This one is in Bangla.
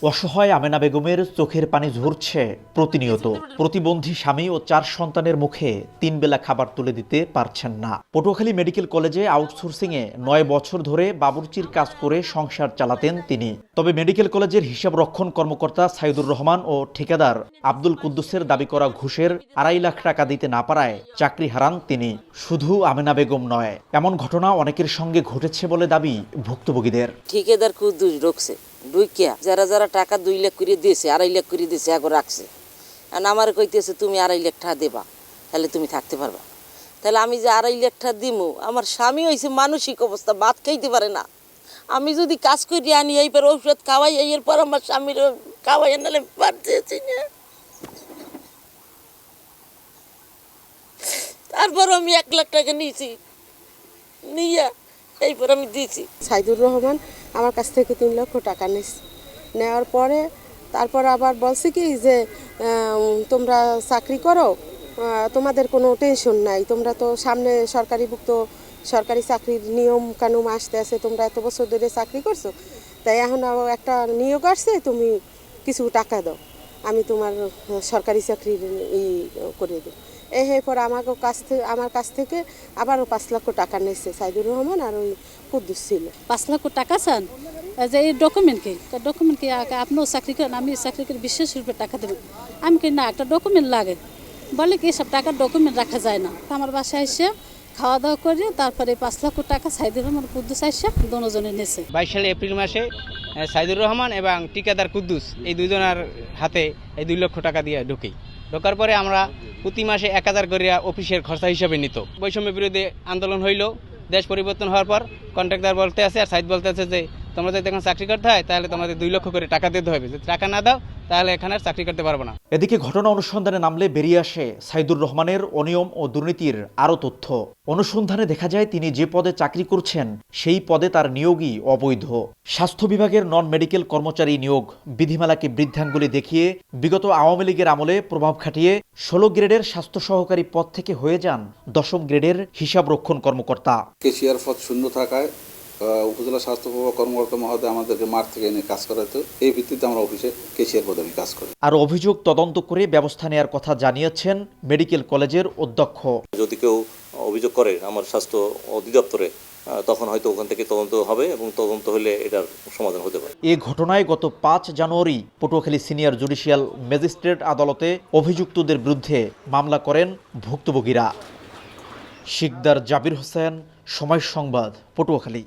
অসহায় আমেনা বেগমের চোখের পানি ঝরছে প্রতিনিয়ত। প্রতিবন্ধী স্বামী ও 4 সন্তানের মুখে 3 বেলা খাবার তুলে দিতে পারছেন না। পটুয়াখালী মেডিকেল কলেজে আউটসোর্সিংয়ে 9 বছর ধরে বাবুর্চির কাজ করে সংসার চালাতেন তিনি। তবে মেডিকেল কলেজের হিসাব রক্ষণ কর্মকর্তা সাইদুর রহমান ও ঠিকাদার আব্দুল কুদ্দুসের দাবি করা ঘুষের 2.5 লাখ টাকা দিতে না পারায় চাকরি হারান তিনি। শুধু আমেনা বেগম নয়, এমন ঘটনা অনেকের সঙ্গে ঘটেছে বলে দাবি ভুক্তভোগীদের। ঠিকাদার কুদ্দুস ঢুকছে ঢুকিয়া যারা যারা টাকা 2 লাখ করে দিয়েছে, 2.5 লাখ করে দিয়েছে, আগে রাখছে। আর আমার কইতেছে তুমি 2.5 লাখ টাকা দেবা, তাহলে তুমি থাকতে পারবা। তাহলে আমি যে 2.5 লাখ টাকা দিমু, আমার স্বামী হয়েছে মানসিক অবস্থা, ভাত খাইতে পারে না। আমি যদি কাজ করি আনি এইবার ঔষধ খাওয়াই, এরপর আমার স্বামীর খাওয়াই নাহলে পারতেছি না। তারপর আমি 1 লাখ টাকা নিয়েছি, নিয়ে এইপর আমি দিয়েছি। সাইদুর রহমান আমার কাছ থেকে 3 লক্ষ টাকা নিয়েছে। নেওয়ার পরে তারপর আবার বলছে কি যে তোমরা চাকরি করো, তোমাদের কোনো টেনশন নাই, তোমরা তো সামনে সরকারি চাকরির নিয়ম কানুন আসতে আছে, তোমরা এত বছর ধরে চাকরি করছো, তাই এখন একটা নিয়োগ আসছে, তুমি কিছু টাকা দাও, আমি তোমার সরকারি চাকরির করে দেব। এরপর আমার কাছ থেকে আবারও 5 লক্ষ টাকা নিয়েছে সাইদুর রহমান আর ওই কুদ্দুস ছিল। 5 লক্ষ টাকা চান যে এই ডকুমেন্ট কি আপনিও চাকরি করেন, আমি চাকরি করে 20 রুপে টাকা দেবেন। আমি কি না, একটা ডকুমেন্ট লাগে, বলে কি সব টাকার ডকুমেন্ট রাখা যায় না। আমার বাসায় এসে খাওয়া দাওয়া করে তারপরে 5 লক্ষ টাকা সাইদুর রহমান কুদ্দুস এসে দুজনে নিয়েছে। 22 সালে এপ্রিল মাসে সাইদুর রহমান এবং ঠিকাদার কুদ্দুস এই দুজনের হাতে এই 2 লক্ষ টাকা দিয়ে ঢোকার পরে আমরা প্রতি মাসে 1000 করে অফিসের খরচা হিসাবে নিত। বৈষম্য বিরোধী আন্দোলন হইল, দেশ পরিবর্তন হওয়ার পর কন্ট্রাক্টর বলতে আছে আর সাইদ বলতে আছে যে তোমরা যদি এখন চাকরি করতে হয় তাহলে তোমাদের 2 লক্ষ করে টাকা দিতে হবে, যদি টাকা না দাও তাহলে এখানে আর চাকরি করতে পারবো না। এদিকে ঘটনা অনুসন্ধানে নামলে বেরিয়ে আসে সাইদুর রহমানের অনিয়ম ও দুর্নীতির আরও তথ্য। অনুসন্ধানে দেখা যায় তিনি যে পদে চাকরি করছেন সেই পদে তার নিয়োগই অবৈধ। স্বাস্থ্য বিভাগের নন মেডিকেল কর্মচারী নিয়োগ বিধিমালাকে বৃদ্ধাঙ্গুলি দেখিয়ে বিগত আওয়ামী লীগের আমলে প্রভাব খাটিয়ে 16 গ্রেডের স্বাস্থ্য সহকারী পদ থেকে হয়ে যান 10ম গ্রেডের হিসাব রক্ষণ কর্মকর্তা। কেশিয়ার পদ শূন্য থাকায় উপজেলা স্বাস্থ্য কর্মকর্তা মহোদয় আমাদেরকে মাঠ থেকে এনে কাজ করাতো, এই ভিত্তিতে আমরা অফিসে কেশিয়ার পদে কাজ করি। আর অভিযোগ তদন্ত করে ব্যবস্থা নেওয়ার কথা জানিয়েছেন মেডিকেল কলেজের অধ্যক্ষ। যদি কেউ অভিযোগ করে আমার স্বাস্থ্য অধিদপ্তরে, তখন হয়তো ওখান থেকে তদন্ত হবে এবং তদন্ত হলে এটার সমাধান হতে পারে। এ ঘটনায় গত 5 জানুয়ারি পটুয়াখালী সিনিয়র জুডিশিয়াল ম্যাজিস্ট্রেট আদালতে অভিযুক্তদের বিরুদ্ধে মামলা করেন ভুক্তভোগীরা। শিকদার জাবির হোসেন, সময় সংবাদ, পটুয়াখালী।